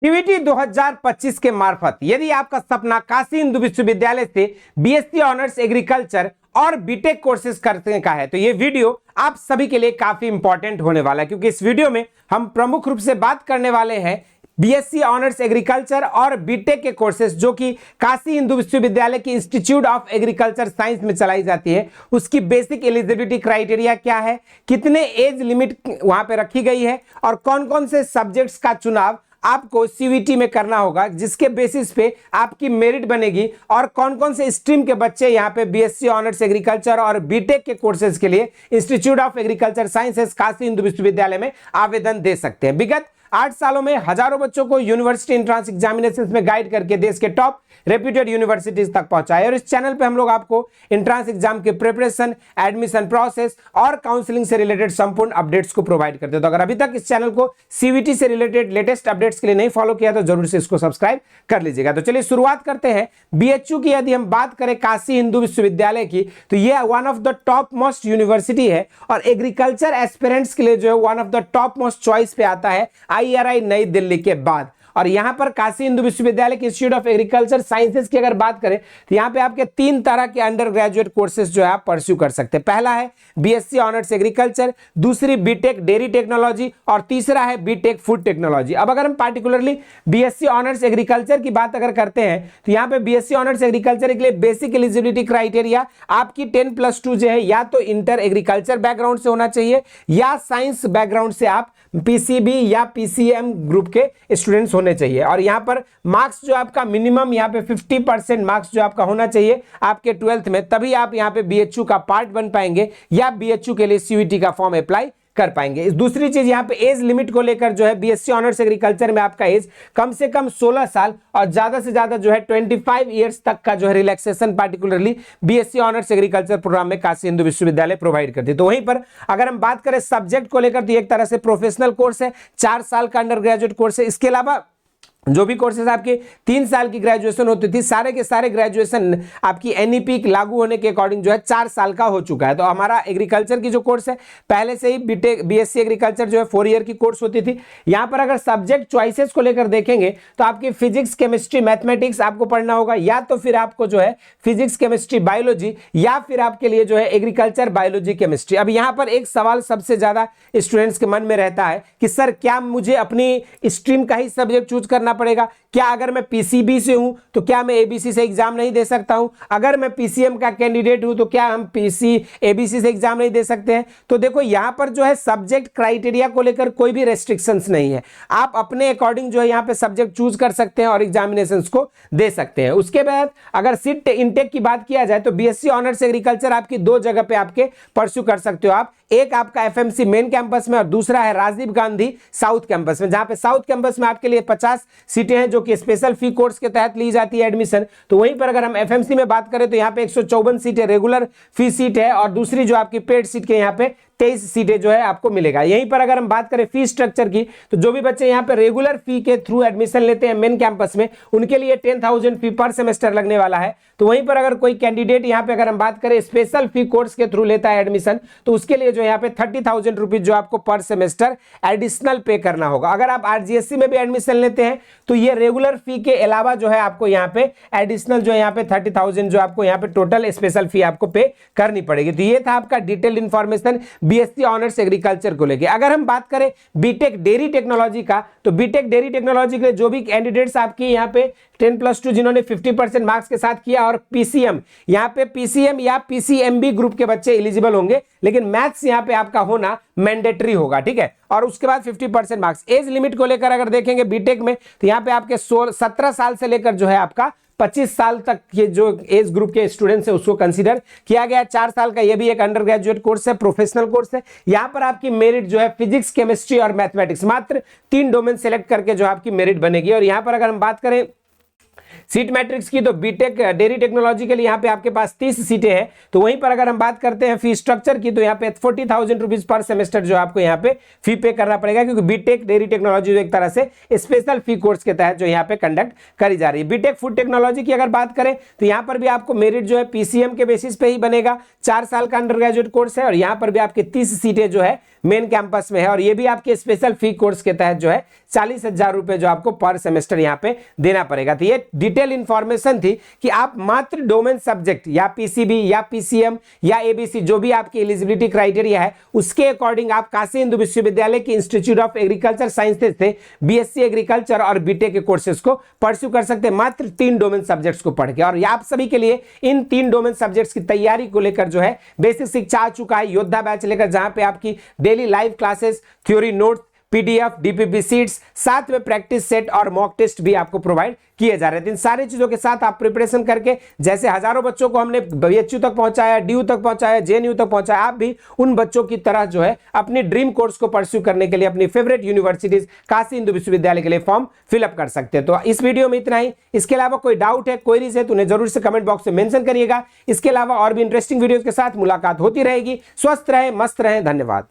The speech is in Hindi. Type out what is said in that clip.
सीवीटी 2025 के मार्फत यदि आपका सपना काशी हिंदू विश्वविद्यालय से बीएससी ऑनर्स एग्रीकल्चर और बीटेक कोर्सेज करने का है तो ये वीडियो आप सभी के लिए काफी इंपॉर्टेंट होने वाला है, क्योंकि इस वीडियो में हम प्रमुख रूप से बात करने वाले हैं बीएससी ऑनर्स एग्रीकल्चर और बीटेक के कोर्सेज जो कि काशी हिंदू विश्वविद्यालय की इंस्टीट्यूट ऑफ एग्रीकल्चर साइंस में चलाई जाती है। उसकी बेसिक एलिजिबिलिटी क्राइटेरिया क्या है, कितने एज लिमिट वहां पे रखी गई है और कौन कौन से सब्जेक्ट्स का चुनाव आपको सीवीटी में करना होगा, जिसके बेसिस पे आपकी मेरिट बनेगी और कौन कौन से स्ट्रीम के बच्चे यहाँ पे बीएससी ऑनर्स एग्रीकल्चर और बीटेक के कोर्सेज के लिए institute of agriculture sciences Kashi Hindu विश्वविद्यालय में आवेदन दे सकते हैं। विगत 8 सालों में हजारों बच्चों को यूनिवर्सिटी एंट्रेंस एग्जामिनेशंस में गाइड करके देश के टॉप रेप्यूटेड यूनिवर्सिटीज तक पहुंचाए और इस चैनल पे हम लोग आपको एंट्रेंस एग्जाम के प्रिपरेशन, एडमिशन प्रोसेस और काउंसलिंग से रिलेटेड संपूर्ण अपडेट्स को प्रोवाइड करते हैं। तो अगर अभी तक इस चैनल को सीवीटी से रिलेटेड लेटेस्ट अपडेट्स के लिए नहीं फॉलो किया तो जरूर से इसको सब्सक्राइब कर लीजिएगा। तो चलिए शुरुआत करते हैं। बीएचयू की यदि हम बात करें काशी हिंदू विश्वविद्यालय की, तो ये one of the top most university है और एग्रीकल्चर एस्पिरेंट्स के लिए जो है one of the top most choice पे आता है IRI नई दिल्ली के बाद। और यहां पर काशी हिंदू विश्वविद्यालय के इंस्टीट्यूट ऑफ एग्रीकल्चर साइंसेज की अगर बात करें तो यहां पे आपके 3 तरह के अंडर ग्रेजुएट कोर्सेज जो है आप परस्यू कर सकते हैं। पहला है बीएससी ऑनर्स एग्रीकल्चर, दूसरी बीटेक डेयरी टेक्नोलॉजी और तीसरा है बीटेक फूड टेक्नोलॉजी। अब अगर हम पार्टिकुलरली बीएससी ऑनर्स एग्रीकल्चर की बात अगर करते हैं तो यहां पे बीएससी ऑनर्स एग्रीकल्चर के लिए बेसिक एलिजिबिलिटी क्राइटेरिया आपकी 10+2 जो है या तो इंटर एग्रीकल्चर बैकग्राउंड से होना चाहिए या साइंस बैकग्राउंड से आप पीसीबी या पीसीएम ग्रुप के स्टूडेंट्स होने चाहिए। और यहां पर मार्क्स जो आपका मिनिमम यहां पे 50% मार्क्स जो आपका होना चाहिए आपके 12th में, तभी आप यहां पे बीएचयू का पार्ट बन पाएंगे या बीएचयू के लिए सीयूईटी का फॉर्म अप्लाई कर पाएंगे। इस दूसरी चीज यहां पे एज लिमिट को लेकर जो है बीएससी ऑनर्स एग्रीकल्चर में आपका एज कम से कम 16 साल और ज्यादा से ज्यादा जो है 25 इयर्स तक का जो है relaxation particularly BSc honours agriculture programme में काशी हिंदू विश्वविद्यालय प्रोवाइड करती है। तो वहीं पर अगर हम बात करें सब्जेक्ट को लेकर तो एक तरह से प्रोफेशनल कोर्स है, 4 साल का अंडर ग्रेजुएट कोर्स है। इसके अलावा जो भी कोर्सेज आपके 3 साल की ग्रेजुएशन होती थी, सारे के सारे ग्रेजुएशन आपकी एनईपी लागू होने के अकॉर्डिंग जो है 4 साल का हो चुका है। तो हमारा एग्रीकल्चर की जो कोर्स है पहले से ही बीटेक बीएससी एग्रीकल्चर जो है 4 ईयर की कोर्स होती थी। यहां पर अगर सब्जेक्ट चॉइसेस को लेकर देखेंगे तो आपकी फिजिक्स, केमिस्ट्री, मैथमेटिक्स आपको पढ़ना होगा, या तो फिर आपको जो है फिजिक्स, केमिस्ट्री, बायोलॉजी, या फिर आपके लिए जो है एग्रीकल्चर, बायोलॉजी, केमिस्ट्री। अब यहां पर एक सवाल सबसे ज्यादा स्टूडेंट्स के मन में रहता है कि सर क्या मुझे अपनी स्ट्रीम का ही सब्जेक्ट चूज करना पड़ेगा? क्या अगर मैं पीसीबी से हूं तो क्या मैं एबीसी से एग्जाम नहीं दे सकता हूं? अगर मैं पीसीएम का कैंडिडेट हूं तो क्या हम पीसी एबीसी से एग्जाम नहीं दे सकते हैं? तो देखो यहां पर जो है सब्जेक्ट क्राइटेरिया को लेकर कोई भी रेस्ट्रिक्शंस नहीं है, आप अपने अकॉर्डिंग जो है यहां पे सब्जेक्ट चूज कर सकते हैं और एग्जामिनेशंस को दे सकते हैं। उसके बाद अगर सीट इनटेक की बात किया जाए तो बीएससी ऑनर्स एग्रीकल्चर आपकी 2 जगह पे आपके परस्यू कर सकते हो आप, एक आपका एफएमसी मेन कैंपस में और दूसरा है राजीव गांधी साउथ कैंपस में, जहां पे साउथ कैंपस में आपके लिए 50 सीटें हैं जो कि स्पेशल फी कोर्स के तहत ली जाती है एडमिशन। तो वहीं पर अगर हम एफएमसी में बात करें तो यहां पे 154 सीटें रेगुलर फी सीट है और दूसरी जो आपकी पेड सीट के यहां पे 23 सीटें जो है आपको मिलेगा। यहीं पर अगर हम बात करें फी स्ट्रक्चर की तो जो भी बच्चे यहाँ पे रेगुलर फी के थ्रू एडमिशन लेते हैं मेन कैंपस में उनके लिए 10,000 फी पर सेमेस्टर लगने वाला है। तो वहीं पर अगर कोई कैंडिडेट यहाँ पे अगर हम बात करें स्पेशल फी कोर्स के थ्रू लेता है एडमिशन तो उसके लिए जो यहाँ पे 30,000 रुपीज जो आपको पर सेमेस्टर एडिशनल पे करना होगा। अगर आप आरजीएससी में भी एडमिशन लेते हैं तो ये रेगुलर फी के अलावा जो है आपको यहाँ पे एडिशनल जो है यहाँ पे 30,000 जो आपको यहाँ पे टोटल स्पेशल फी आपको पे करनी पड़ेगी। तो ये था आपका detail information BSc honours agriculture को लेके। अगर हम बात करें बीटेक डेयरी टेक्नोलॉजी का तो बीटेक डेयरी टेक्नोलॉजी के जो भी कैंडिडेट्स आपके यहाँ पे 10+2 जिन्होंने 50% मार्क्स के साथ किया और पीसीएम, यहाँ पे पीसीएम या पीसीएमबी ग्रुप के बच्चे एलिजिबल होंगे, लेकिन मैथ्स यहाँ पे आपका होना मैंडेटरी होगा, ठीक है। और उसके बाद 50% मार्क्स। एज लिमिट को लेकर अगर देखेंगे बीटेक में तो यहाँ पे आपके 17 साल से लेकर जो है आपका 25 साल तक के जो एज ग्रुप के स्टूडेंट्स है उसको कंसीडर किया गया। 4 साल का ये भी एक अंडर ग्रेजुएट कोर्स है, प्रोफेशनल कोर्स है। यहाँ पर आपकी मेरिट जो है फिजिक्स, केमिस्ट्री और मैथमेटिक्स, मात्र 3 डोमेन सेलेक्ट करके जो आपकी मेरिट बनेगी। और यहाँ पर अगर हम बात करें सीट मैट्रिक्स की तो बीटेक डेयरी टेक्नोलॉजी के लिए यहाँ पे आपके पास 30 सीटें हैं। तो वहीं पर अगर हम बात करते हैं फी स्ट्रक्चर की तो यहाँ पे 40,000 रुपीज पर सेमेस्टर जो आपको यहाँ पे फी पे करना पड़ेगा, क्योंकि बीटेक डेयरी टेक्नोलॉजी एक तरह से स्पेशल फी कोर्स के तहत जो यहाँ पे कंडक्ट करी जा रही है। बीटेक फूड टेक्नोलॉजी की अगर बात करें तो यहाँ पर भी आपको मेरिट जो है पीसीएम के बेसिस पे ही बनेगा। 4 साल का अंडर ग्रेजुएट कोर्स है और यहाँ पर भी आपके 30 सीटें जो है मेन कैंपस में है और ये भी आपके स्पेशल फी कोर्स के तहत जो है 40,000 रुपए जो आपको पर सेमेस्टर यहाँ पे देना पड़ेगा। तो ये डिटेल इंफॉर्मेशन थी कि आप मात्र डोमेन सब्जेक्ट या पीसीबी या पीसीएम या एबीसी जो भी आपकी एलिजिबिलिटी क्राइटेरिया है उसके अकॉर्डिंग आप काशी हिंदू विश्वविद्यालय के इंस्टीट्यूट ऑफ एग्रीकल्चर साइंसेज से बीएससी एग्रीकल्चर और बीटेक के कोर्सेज को परस्यू कर सकते हैं मात्र 3 डोमेन सब्जेक्ट्स को पढ़ के। और आप सभी के लिए इन 3 डोमेन सब्जेक्ट्स की तैयारी को लेकर जो है बेसिक शिक्षा आ चुका है, योद्धा बैच लेकर, जहां पे आपकी daily live classes, theory notes, PDF, DPP seats, साथ में प्रैक्टिस सेट और मॉक टेस्ट भी आपको प्रोवाइड किए जा रहे हैं। इन सारी चीजों के साथ आप प्रिपरेशन करके, जैसे हजारों बच्चों को हमने बीएचयू तक पहुंचाया, डीयू तक पहुंचाया, जेएनयू तक पहुंचाया, आप भी उन बच्चों की तरह जो है अपनी ड्रीम कोर्स को परस्यू करने के लिए अपनी फेवरेट यूनिवर्सिटीज काशी हिंदू विश्वविद्यालय के लिए फॉर्म फिलअप कर सकते हैं। तो इस वीडियो में इतना ही। इसके अलावा कोई डाउट है, क्वेरीज है तो उन्हें जरूर से कमेंट बॉक्स में मेंशन करिएगा। इसके अलावा और भी इंटरेस्टिंग वीडियोज के साथ मुलाकात होती रहेगी। स्वस्थ रहें, मस्त रहें, धन्यवाद।